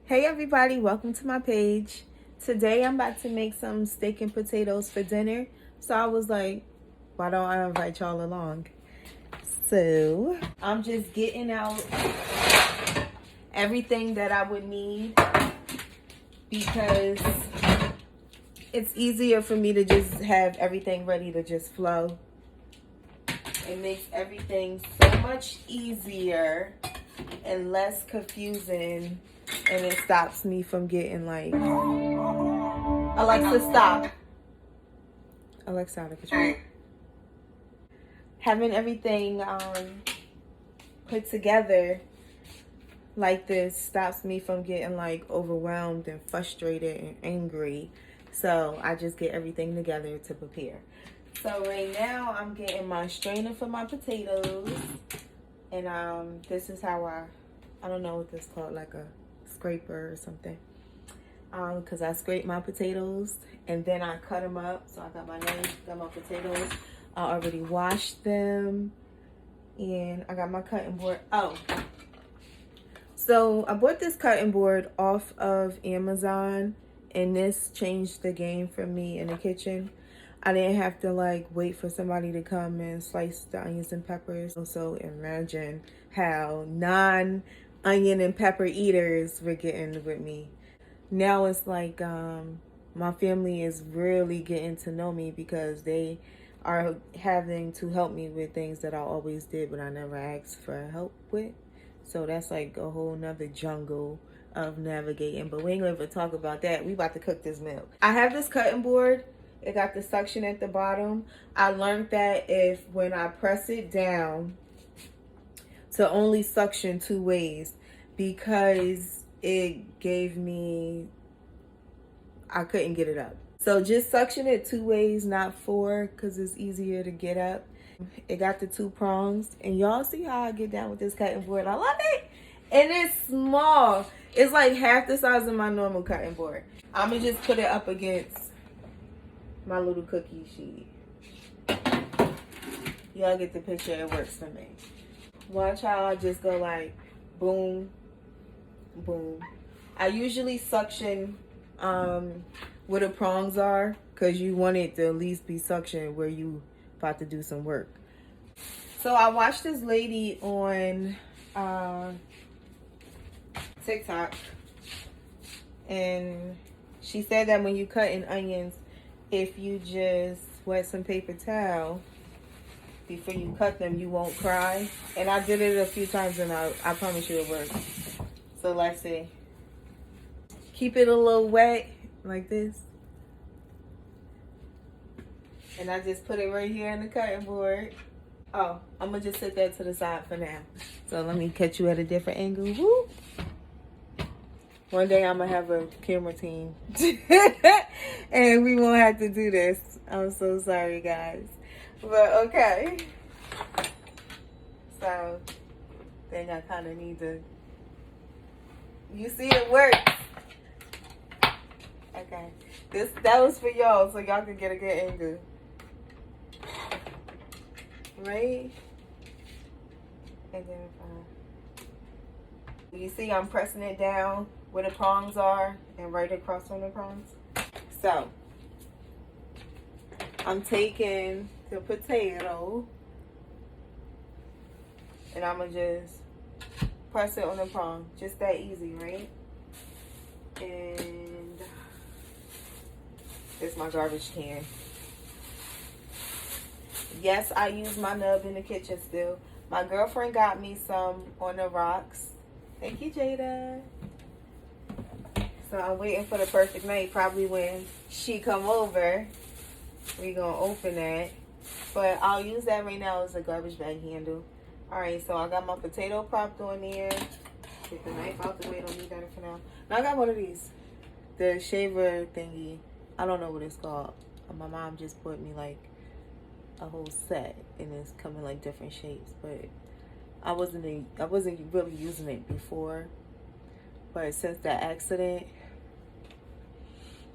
Hey everybody, welcome to my page. Today I'm about to make some steak and potatoes for dinner. So I was like, why don't I invite y'all along? So I'm just getting out everything that I would need because it's easier for me to just have everything ready to just flow. It makes everything so much easier and less confusing, and it stops me from getting like, Alexa, stop. Alexa, out of control. Having everything put together like this stops me from getting like overwhelmed and frustrated and angry. So I just get everything together to prepare. So right now I'm getting my strainer for my potatoes, and this is how I don't know what this is called, like a scraper or something. Because I scrape my potatoes and then I cut them up. So I got my knife, got my potatoes. I already washed them, and I got my cutting board. Oh, so I bought this cutting board off of Amazon, and this changed the game for me in the kitchen. I didn't have to like wait for somebody to come and slice the onions and peppers. So imagine how non-onion and pepper eaters were getting with me. Now it's like my family is really getting to know me because they are having to help me with things that I always did but I never asked for help with. So that's like a whole nother jungle of navigating, but we ain't gonna even talk about that. We about to cook this meal. I have this cutting board. It got the suction at the bottom. I learned that if when I press it down to only suction two ways, because it gave me, I couldn't get it up. So just suction it two ways, not four, because it's easier to get up. It got the two prongs, and y'all see how I get down with this cutting board. I love it. And it's small. It's like half the size of my normal cutting board. I'm gonna just put it up against my little cookie sheet. Y'all get the picture. It works for me. Watch how I just go like boom, boom. I usually suction where the prongs are, because you want it to at least be suction where you about to do some work. So I watched this lady on TikTok, and she said that when you cut in onions, if you just wet some paper towel before you cut them, you won't cry. And I did it a few times, and I promise you it works. So let's see. Keep it a little wet like this. And I just put it right here in the cutting board. Oh, I'm going to just set that to the side for now. So let me catch you at a different angle. Woo! One day I'm going to have a camera team. And we won't have to do this. I'm so sorry, guys. But okay. So, then I kind of need to... You see, it works. Okay. That was for y'all, so y'all can get a good angle. Right? And then you see I'm pressing it down where the prongs are and right across from the prongs. So I'm taking the potato and I'm gonna just press it on the prong. Just that easy, right? And it's my garbage can. Yes, I use my nub in the kitchen still. My girlfriend got me some on the rocks. Thank you, Jada. So I'm waiting for the perfect night. Probably when she come over, we gonna open that. But I'll use that right now as a garbage bag handle. Alright, so I got my potato propped on there. Get the knife out the way. Don't need that for now. Now I got one of these. The shaver thingy. I don't know what it's called. My mom just bought me like a whole set, and it's coming like different shapes, but I wasn't really using it before, but since that accident,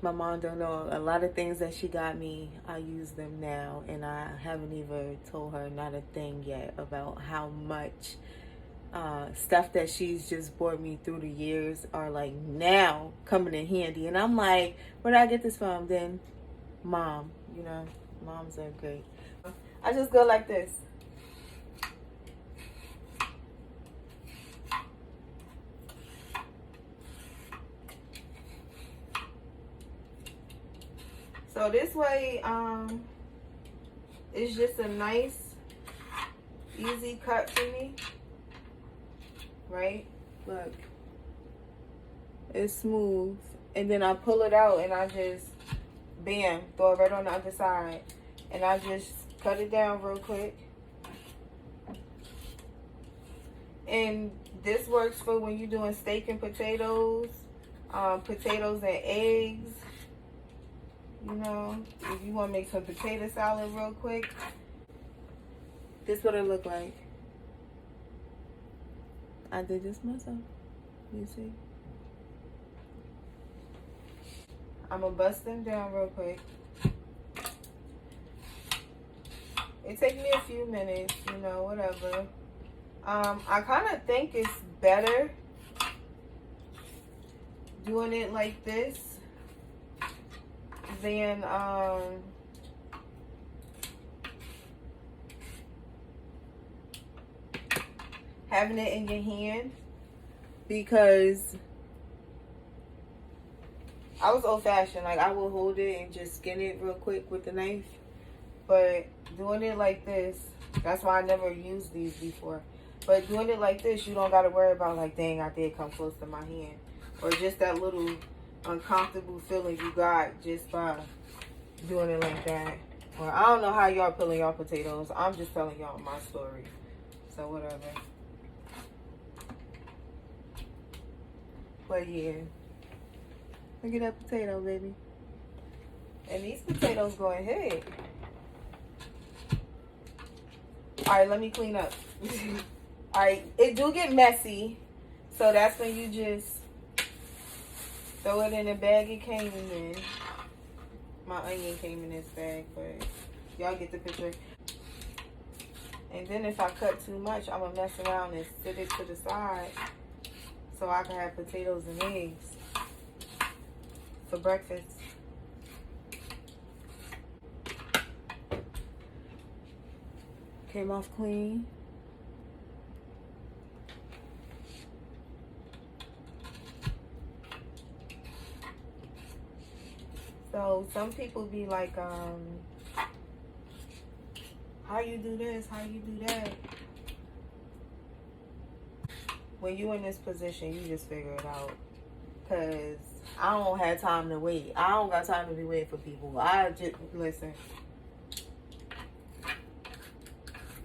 my mom don't know a lot of things that she got me. I use them now, and I haven't even told her not a thing yet about how much stuff that she's just bought me through the years are like now coming in handy. And I'm like, where did I get this from? Then mom, you know, moms are great. I just go like this. So this way, it's just a nice, easy cut for me, right? Look, it's smooth. And then I pull it out and I just, bam, throw it right on the other side. And I just cut it down real quick. And this works for when you're doing steak and potatoes, potatoes and eggs. You know, if you want to make some potato salad real quick, this is what it look like. I did this myself. You see? I'm going to bust them down real quick. It takes me a few minutes, you know, whatever. I kind of think it's better doing it like this than having it in your hand, because I was old-fashioned. Like, I will hold it and just skin it real quick with the knife. But doing it like this, that's why I never used these before. But doing it like this, you don't got to worry about, like, dang, I did come close to my hand. Or just that little uncomfortable feeling you got just by doing it like that. Well, I don't know how y'all peeling y'all potatoes. I'm just telling y'all my story. So, whatever. But, yeah. Look at that potato, baby. And these potatoes go ahead. Alright, let me clean up. Alright, it do get messy. So that's when you just throw it in the bag it came in. My onion came in this bag, but y'all get the picture. And then if I cut too much, I'm going to mess around and sit it to the side so I can have potatoes and eggs for breakfast. Came off clean. So some people be like, how you do this, how you do that? When you in this position, you just figure it out. Because I don't have time to wait. I don't got time to be waiting for people. I just, listen.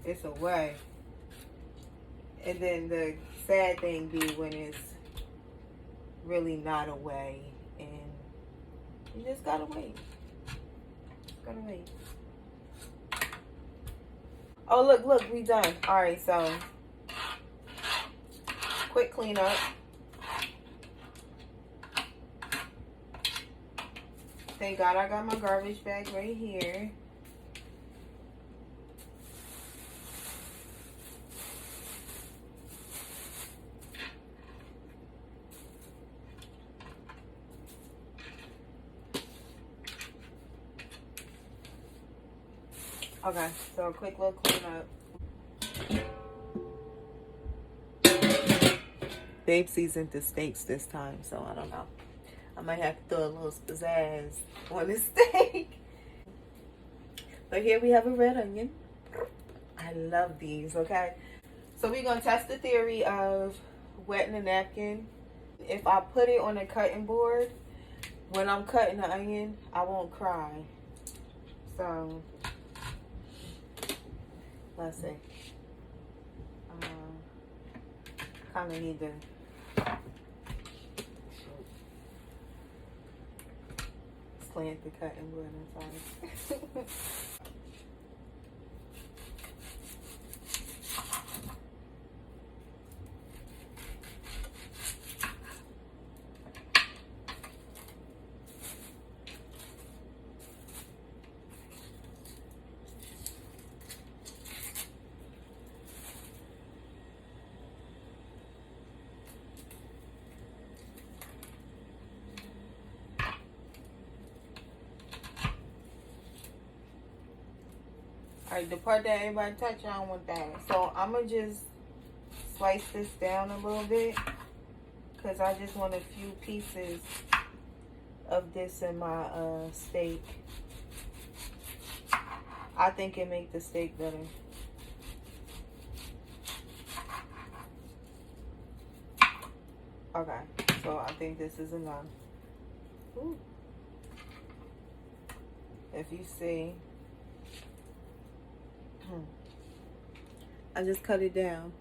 It's a way. And then the sad thing be when it's really not a way. And you just gotta wait. Gotta wait. Oh, look, we done. Alright, so quick cleanup. Thank God I got my garbage bag right here. Okay, so a quick little cleanup. Babe seasoned the steaks this time, so I don't know. I might have to throw a little pizzazz on the steak. But here we have a red onion. I love these, okay? So we're going to test the theory of wetting a napkin. If I put it on a cutting board, when I'm cutting the onion, I won't cry. So let's see. Kind of need to slant the cutting board. I'm sorry. Alright, the part that everybody touch, I don't want that. So I'm gonna just slice this down a little bit because I just want a few pieces of this in my steak. I think it make the steak better. Okay, so I think this is enough. Ooh. If you see, I just cut it down,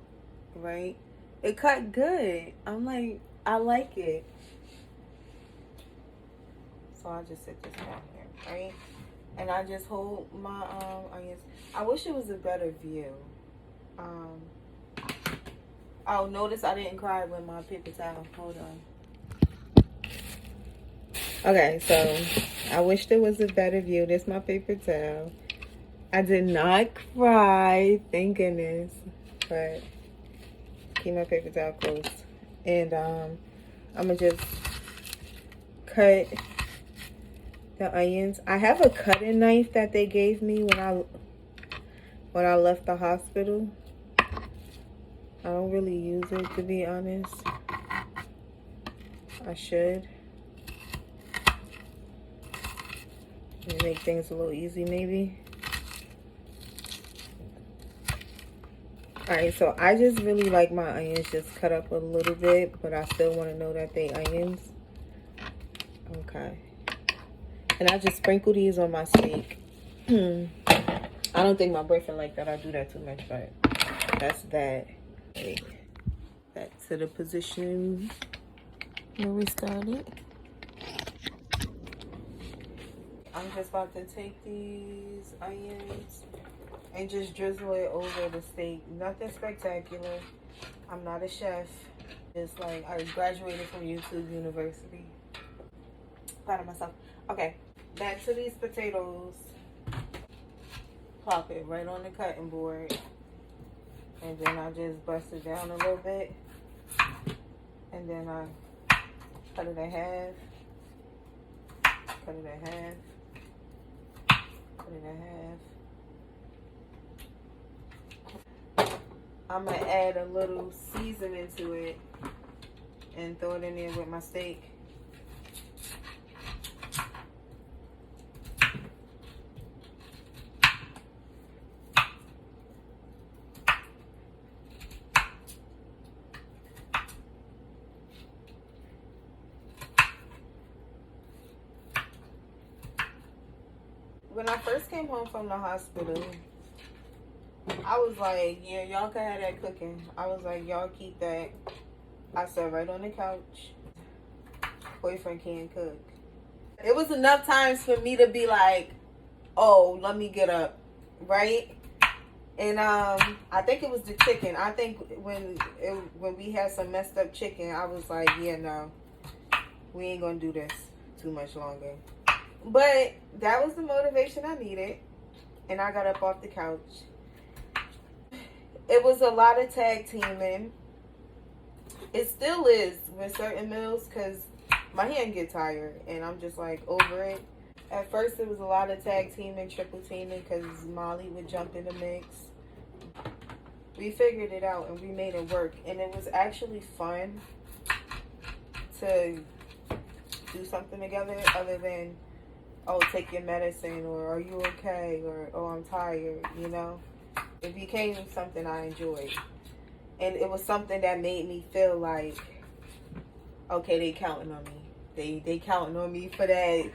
right? It cut good. I'm like, I like it. So I just sit this down here, right? And I just hold my onions. I wish it was a better view. Oh, notice I didn't cry with my paper towel. Hold on. Okay, so I wish there was a better view. This is my paper towel. I did not cry, thank goodness. But keep my paper towel close. And I'm gonna just cut the onions. I have a cutting knife that they gave me when I left the hospital. I don't really use it, to be honest. I should. Make things a little easy, maybe. Alright, so I just really like my onions just cut up a little bit, but I still want to know that they onions. Okay. And I just sprinkle these on my steak. I don't think my boyfriend like that I do that too much, but that's that. Okay. Back to the position where we started. I'm just about to take these onions and just drizzle it over the steak. Nothing spectacular. I'm not a chef. Just like I graduated from YouTube University. Proud of myself. Okay, back to these potatoes. Plop it right on the cutting board. And then I just bust it down a little bit. And then I cut it in half. Cut it in half. Cut it in half. I'm gonna add a little seasoning to it and throw it in there with my steak. When I first came home from the hospital, I was like, yeah, y'all can have that cooking. I was like, y'all keep that. I sat right on the couch. Boyfriend can't cook. It was enough times for me to be like, oh, let me get up, right? And I think it was the chicken. I think when we had some messed up chicken, I was like, yeah, no, we ain't gonna do this too much longer. But that was the motivation I needed. And I got up off the couch. It was a lot of tag teaming. It still is with certain meals because my hand get tired. And I'm just like over it. At first it was a lot of tag teaming, triple teaming because Molly would jump in the mix. We figured it out and we made it work. And it was actually fun to do something together other than, oh, take your medicine, or are you okay, or oh, I'm tired, you know? It became something I enjoyed. And it was something that made me feel like, okay, they counting on me. They counting on me for that.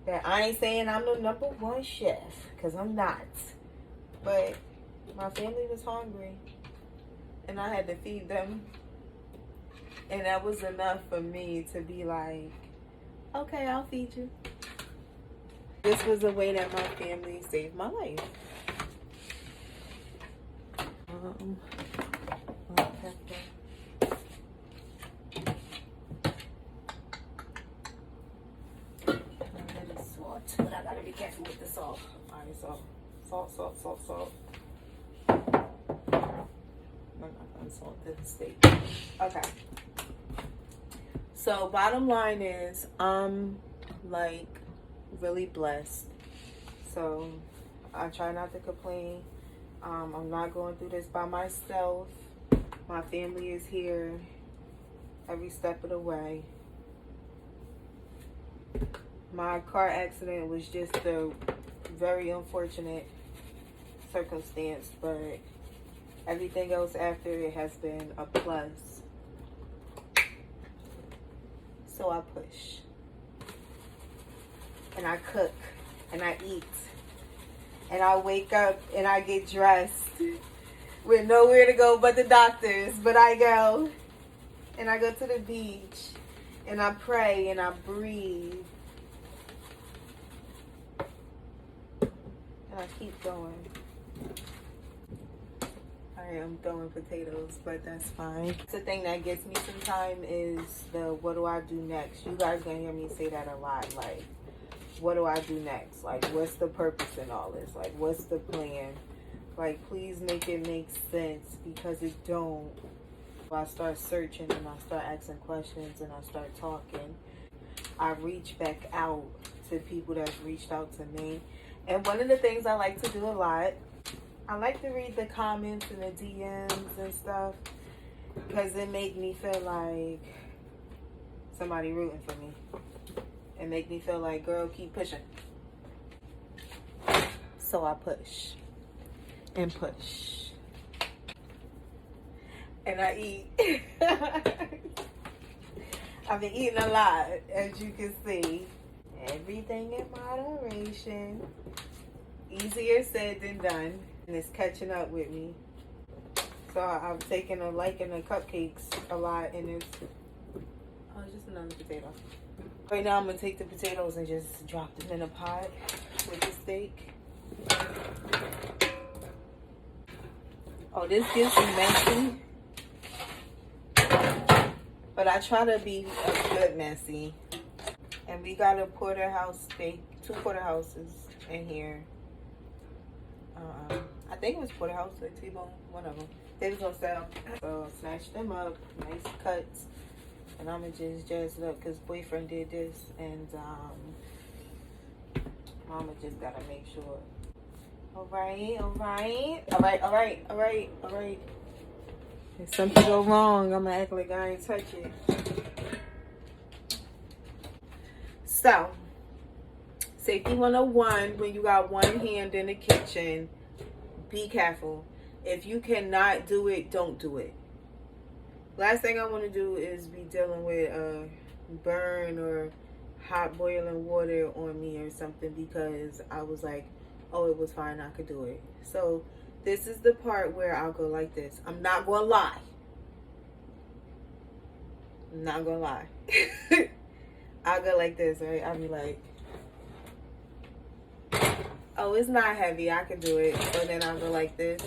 That I ain't saying I'm the #1 chef, because I'm not. But my family was hungry, and I had to feed them. And that was enough for me to be like, okay, I'll feed you. This was a way that my family saved my life. Salt, but I gotta be careful with the salt. Alright, salt. Salt. I'm not gonna salt this steak. Okay. So bottom line is, I'm like really blessed. So I try not to complain. I'm not going through this by myself. My family is here every step of the way. My car accident was just a very unfortunate circumstance, but everything else after it has been a plus. So I push. And I cook. And I eat. And I wake up and I get dressed with nowhere to go but the doctor's. But I go. And I go to the beach. And I pray and I breathe. And I keep going. I am throwing potatoes, but that's fine. The thing that gets me sometimes is the what do I do next? You guys gonna hear me say that a lot. Like, what do I do next? Like, what's the purpose in all this? Like, what's the plan? Like, please make it make sense, because it don't. I start searching and I start asking questions and I start talking. I reach back out to people that reached out to me. And one of the things I like to do a lot, I like to read the comments and the DMs and stuff, because it make me feel like somebody rooting for me. It make me feel like, girl, keep pushing. So I push and push. And I eat. I've been eating a lot, as you can see. Everything in moderation. Easier said than done. And it's catching up with me. So I've taken a liking to cupcakes a lot, and it's just another potato. Right now I'm gonna take the potatoes and just drop them in a pot with the steak. Oh, this gets messy, but I try to be a good messy. And we got a porterhouse steak, 2 porterhouses in here. I think it was porterhouse or T-bone, one of them. They was on sale, so snatched them up, nice cuts, and I'ma just jazz it up because boyfriend did this, and mama just gotta make sure. All right. If something go wrong, I'ma act like I ain't touch it. So, safety 101, when you got one hand in the kitchen, be careful. If you cannot do it, don't do it. Last thing I want to do is be dealing with a burn or hot boiling water on me or something, because I was like, oh, it was fine, I could do it. So this is the part where I'll go like this. I'm not gonna lie. I'll go like this, right? I'll be like, oh, it's not heavy, I can do it. So then I'll go like this.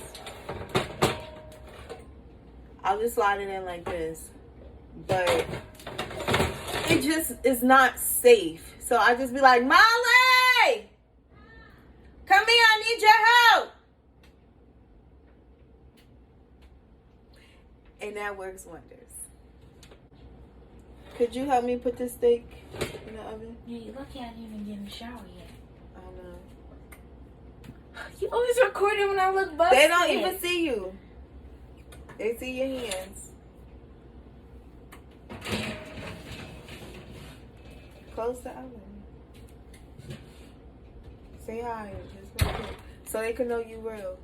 I'll just slide it in like this. But it just is not safe. So I just be like, Molly! Come here, I need your help! And that works wonders. Could you help me put this steak in the oven? Yeah, you lucky I didn't even get in the shower yet. I know. You always recording when I look busted. They don't even see you. They see your hands. Close the oven. Say hi, just real quick, so they can know you real.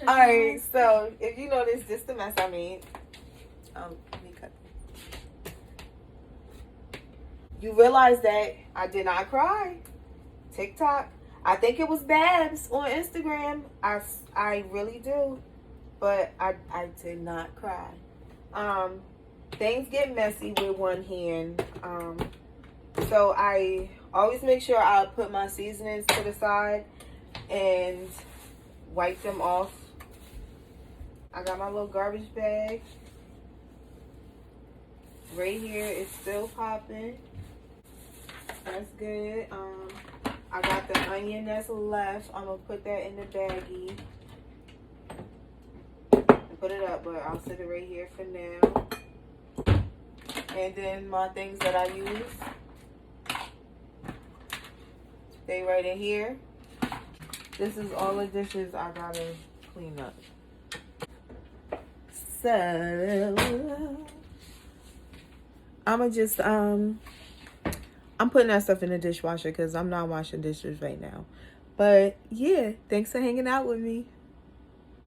Alright, so if you notice, this the mess I made. Let me cut this. You realize that I did not cry. TikTok. I think it was Babs on Instagram. I really do. But I did not cry. Things get messy with one hand. So I always make sure I put my seasonings to the side and wipe them off. I got my little garbage bag. Right here, it's still popping. That's good. I got the onion that's left. I'm gonna put that in the baggie. Put it up, but I'll sit it right here for now. And then my things that I use. They right in here. This is all the dishes I gotta clean up. So I'ma just I'm putting that stuff in the dishwasher because I'm not washing dishes right now. But yeah, thanks for hanging out with me.